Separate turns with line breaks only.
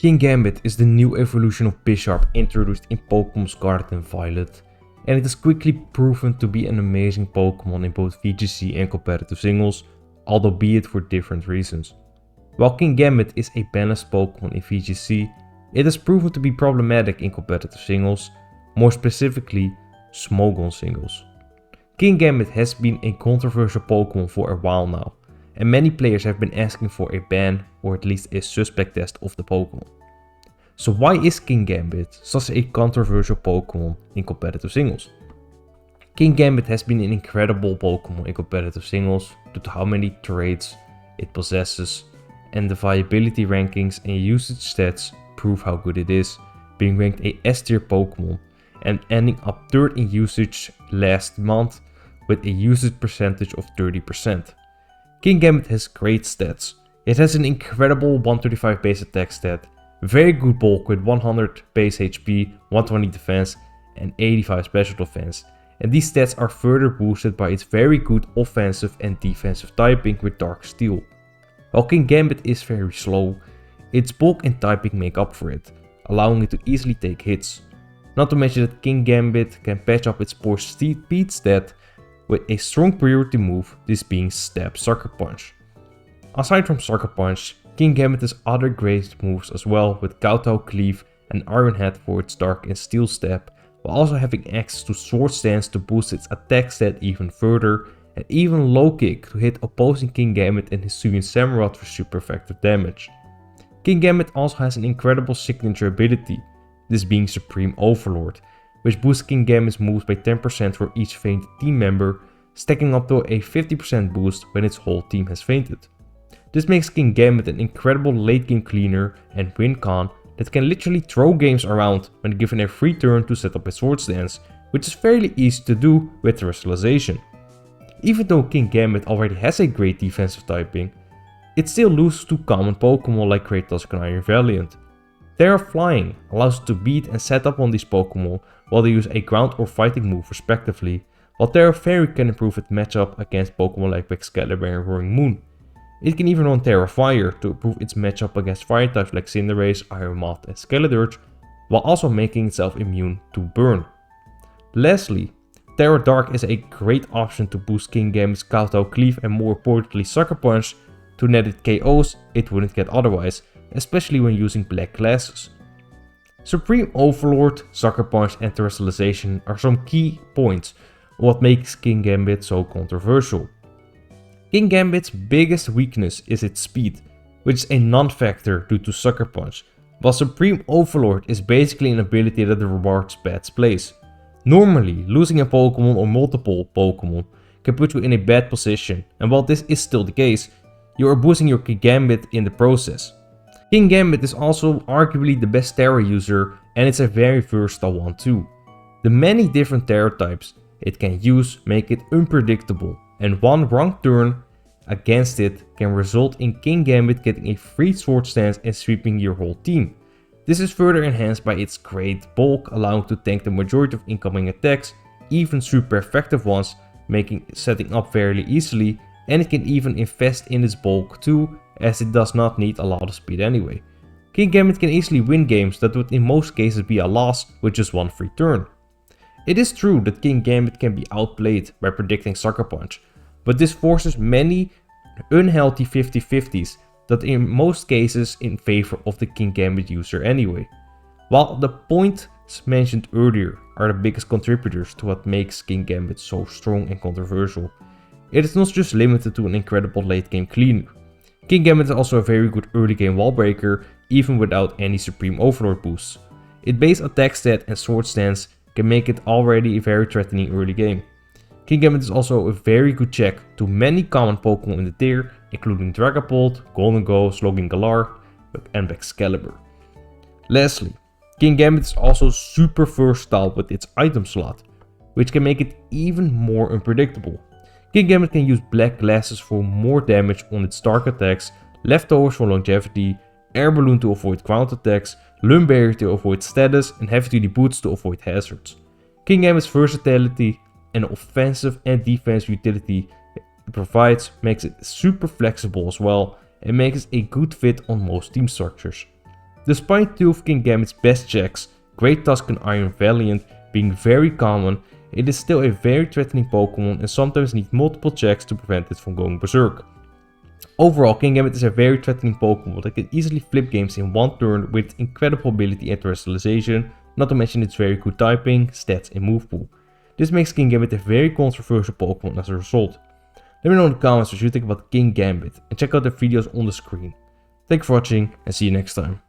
Kingambit is the new evolution of Bisharp introduced in Pokémon Scarlet and Violet, and it has quickly proven to be an amazing Pokémon in both VGC and competitive singles, although be it for different reasons. While Kingambit is a balanced Pokémon in VGC, it has proven to be problematic in competitive singles, more specifically Smogon Singles. Kingambit has been a controversial Pokémon for a while now, and many players have been asking for a ban or at least a suspect test of the Pokémon. So why is Kingambit such a controversial Pokémon in competitive singles? Kingambit has been an incredible Pokémon in competitive singles due to how many traits it possesses, and the viability rankings and usage stats prove how good it is, being ranked a S tier Pokémon and ending up 3rd in usage last month with a usage percentage of 30%. Kingambit has great stats. It has an incredible 135 base attack stat, very good bulk with 100 base HP, 120 defense and 85 special defense, and these stats are further boosted by its very good offensive and defensive typing with Dark Steel. While Kingambit is very slow, its bulk and typing make up for it, allowing it to easily take hits. Not to mention that Kingambit can patch up its poor speed stat with a strong priority move, this being Stab Sucker Punch. Aside from Sucker Punch, Kingambit has other great moves as well, with Kowtow Cleave and Iron Head for its Dark and Steel Stab, while also having access to Sword Stance to boost its attack stat even further, and even Low Kick to hit opposing Kingambit and Hisuian Samurott for super effective damage. Kingambit also has an incredible signature ability, this being Supreme Overlord, which boosts Kingambit's moves by 10% for each fainted team member, stacking up to a 50% boost when its whole team has fainted. This makes Kingambit an incredible late game cleaner and win con that can literally throw games around when given a free turn to set up a Sword Stance, which is fairly easy to do with Terrestrialization. Even though Kingambit already has a great defensive typing, it still loses to common Pokémon like Great Tusk and Iron Valiant. Terra Flying allows it to beat and set up on these Pokémon while they use a ground or fighting move respectively, while Terra Fairy can improve its matchup against Pokémon like Excalibur and Roaring Moon. It can even run Terra Fire to improve its matchup against fire types like Cinderace, Iron Moth and Skeledirge, while also making itself immune to Burn. Lastly, Terra Dark is a great option to boost Kingambit's Kowtow Cleave and more importantly Sucker Punch to net it KOs it wouldn't get otherwise, especially when using black glasses. Supreme Overlord, Sucker Punch and Terrestrialization are some key points on what makes Kingambit so controversial. Kingambit's biggest weakness is its speed, which is a non-factor due to Sucker Punch, while Supreme Overlord is basically an ability that rewards bad plays. Normally, losing a Pokémon or multiple Pokémon can put you in a bad position, and while this is still the case, you are boosting your Kingambit in the process. Kingambit is also arguably the best Terra user, and it's a very versatile one too. The many different Terra types it can use make it unpredictable, and one wrong turn against it can result in Kingambit getting a free Sword Stance and sweeping your whole team. This is further enhanced by its great bulk, allowing to tank the majority of incoming attacks, even super effective ones, making setting up fairly easily, and it can even invest in its bulk too, as it does not need a lot of speed anyway. Kingambit can easily win games that would in most cases be a loss with just one free turn. It is true that Kingambit can be outplayed by predicting Sucker Punch, but this forces many unhealthy 50-50s that in most cases in favor of the Kingambit user anyway. While the points mentioned earlier are the biggest contributors to what makes Kingambit so strong and controversial, it is not just limited to an incredible late game cleaner. Kingambit is also a very good early game wall breaker even without any Supreme Overlord boosts. Its base attack stat and Sword Stance can make it already a very threatening early game. Kingambit is also a very good check to many common Pokémon in the tier, including Dragapult, Goldengo, Slogin Galar, and Excalibur. Lastly, Kingambit is also super versatile with its item slot, which can make it even more unpredictable. Kingambit can use black glasses for more damage on its dark attacks, leftovers for longevity, air balloon to avoid ground attacks, lung barrier to avoid status, and heavy duty boots to avoid hazards. Kingambit's versatility and offensive and defensive utility it provides makes it super flexible as well, and makes it a good fit on most team structures. Despite 2 of Kingambit's best checks, Great Tusk and Iron Valiant, being very common, it is still a very threatening Pokemon and sometimes needs multiple checks to prevent it from going berserk. Overall, Kingambit is a very threatening Pokemon that can easily flip games in one turn with its incredible ability and terrestrialization, not to mention its very good typing, stats and move pool. This makes Kingambit a very controversial Pokemon as a result. Let me know in the comments what you think about Kingambit and check out the videos on the screen. Thanks for watching and see you next time.